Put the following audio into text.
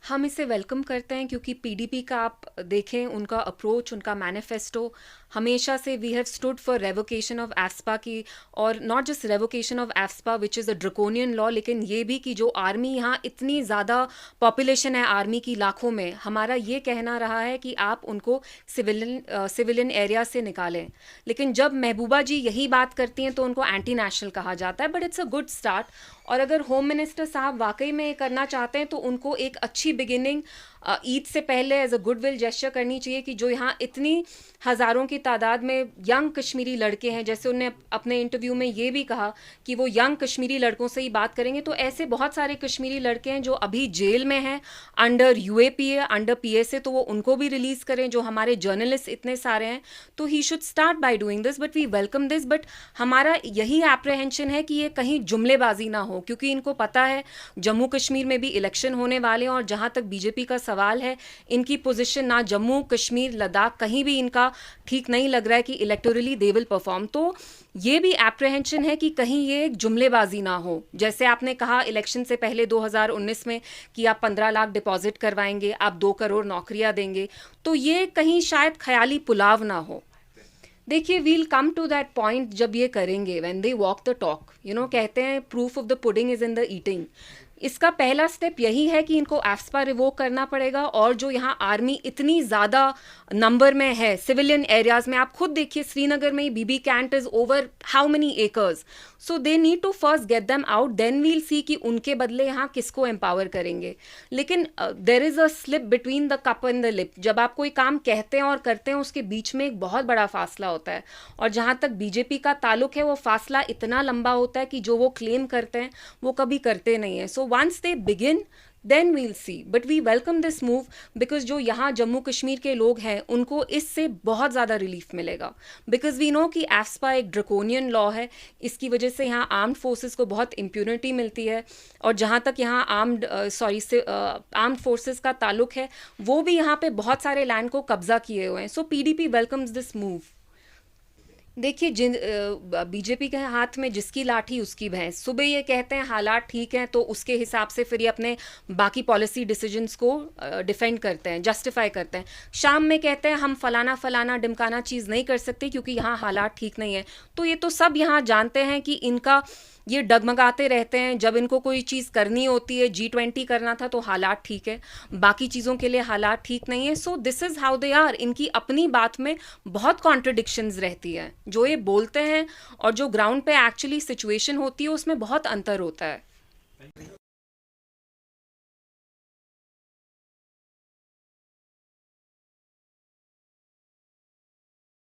हम इसे वेलकम करते हैं क्योंकि पीडीपी का आप देखें उनका अप्रोच, उनका मैनिफेस्टो हमेशा से we have stood for revocation of AFSPA की, और not just revocation of AFSPA which is a draconian law, लेकिन ये भी कि जो आर्मी यहाँ इतनी ज़्यादा पॉपुलेशन है आर्मी की लाखों में, हमारा ये कहना रहा है कि आप उनको सिविलियन एरिया से निकालें। लेकिन जब महबूबा जी यही बात करती हैं तो उनको एंटी नेशनल कहा जाता है, but it's a good start. और अगर होम मिनिस्टर साहब वाकई में करना चाहते हैं तो उनको एक अच्छी बिगिनिंग ईद से पहले एज अ गुडविल जेस्चर करनी चाहिए कि जो यहाँ इतनी हज़ारों की तादाद में यंग कश्मीरी लड़के हैं, जैसे उन्होंने अपने इंटरव्यू में ये भी कहा कि वो यंग कश्मीरी लड़कों से ही बात करेंगे, तो ऐसे बहुत सारे कश्मीरी लड़के हैं जो अभी जेल में हैं अंडर यूएपीए, अंडर पीएसए, तो वो उनको भी रिलीज़ करें। जो हमारे जर्नलिस्ट इतने सारे हैं, तो he should start by doing this, but we welcome this. But हमारा यही एप्रीहेंशन है कि ये कहीं जुमलेबाजी ना हो, क्योंकि इनको पता है जम्मू कश्मीर में भी इलेक्शन होने वाले हैं, और जहाँ तक बीजेपी का सवाल है, इनकी पोजीशन ना जम्मू कश्मीर लद्दाख कहीं भी इनका ठीक नहीं लग रहा है कि इलेक्टोरली दे विल परफॉर्म। तो ये भी एप्रीहेंशन है कि कहीं ये एक जुमलेबाजी ना हो। जैसे आपने कहा इलेक्शन से पहले 2019 में कि आप 15 लाख डिपॉजिट करवाएंगे, आप 2 करोड़ नौकरियां देंगे, तो ये कहीं शायद ख्याली पुलाव ना हो। देखिए, we'll come to that point जब ये करेंगे, when they walk the talk, कहते हैं proof of the pudding is in the eating. इसका पहला स्टेप यही है कि इनको एफ्सपा रिवोक करना पड़ेगा, और जो यहाँ आर्मी इतनी ज़्यादा नंबर में है सिविलियन एरियाज में, आप खुद देखिए श्रीनगर में BB cantt is over how many acres, so they need to first get them out, then we'll see कि उनके बदले यहाँ किसको एम्पावर करेंगे। लेकिन there is a slip between the cup and the lip. जब आप कोई काम कहते हैं और करते हैं, उसके बीच में एक बहुत बड़ा फासला होता है, और जहाँ तक बीजेपी का ताल्लुक है वो फासला इतना लंबा होता है कि जो वो क्लेम करते हैं वो कभी करते नहीं है। सो once they begin, then we'll see, but we welcome this move because जो यहाँ जम्मू कश्मीर के लोग हैं उनको इससे बहुत ज़्यादा रिलीफ मिलेगा, बिकॉज वी नो कि एफ्सपा एक ड्रकोनियन लॉ है, इसकी वजह से यहाँ आर्म्ड फोर्सेस को बहुत इम्प्यूनिटी मिलती है, और जहाँ तक यहाँ आर्म्ड फोर्सेस का ताल्लुक है, वो भी यहाँ पे बहुत सारे लैंड को कब्जा किए हुए हैं। सो पीडीपी वेलकम्स दिस मूव। देखिए, जिन बीजेपी के हाथ में जिसकी लाठी उसकी भैंस। सुबह ये कहते हैं हालात ठीक हैं, तो उसके हिसाब से फिर ये अपने बाकी पॉलिसी डिसीजंस को डिफेंड करते हैं, जस्टिफाई करते हैं। शाम में कहते हैं हम फलाना फलाना डिमकाना चीज़ नहीं कर सकते क्योंकि यहाँ हालात ठीक नहीं है। तो ये तो सब यहाँ जानते हैं कि इनका ये डगमगाते रहते हैं। जब इनको कोई चीज़ करनी होती है, G20 करना था तो हालात ठीक है, बाकी चीज़ों के लिए हालात ठीक नहीं है। So this is how they are. इनकी अपनी बात में बहुत कॉन्ट्रडिक्शंस रहती है, जो ये बोलते हैं और जो ग्राउंड पे एक्चुअली सिचुएशन होती है उसमें बहुत अंतर होता है।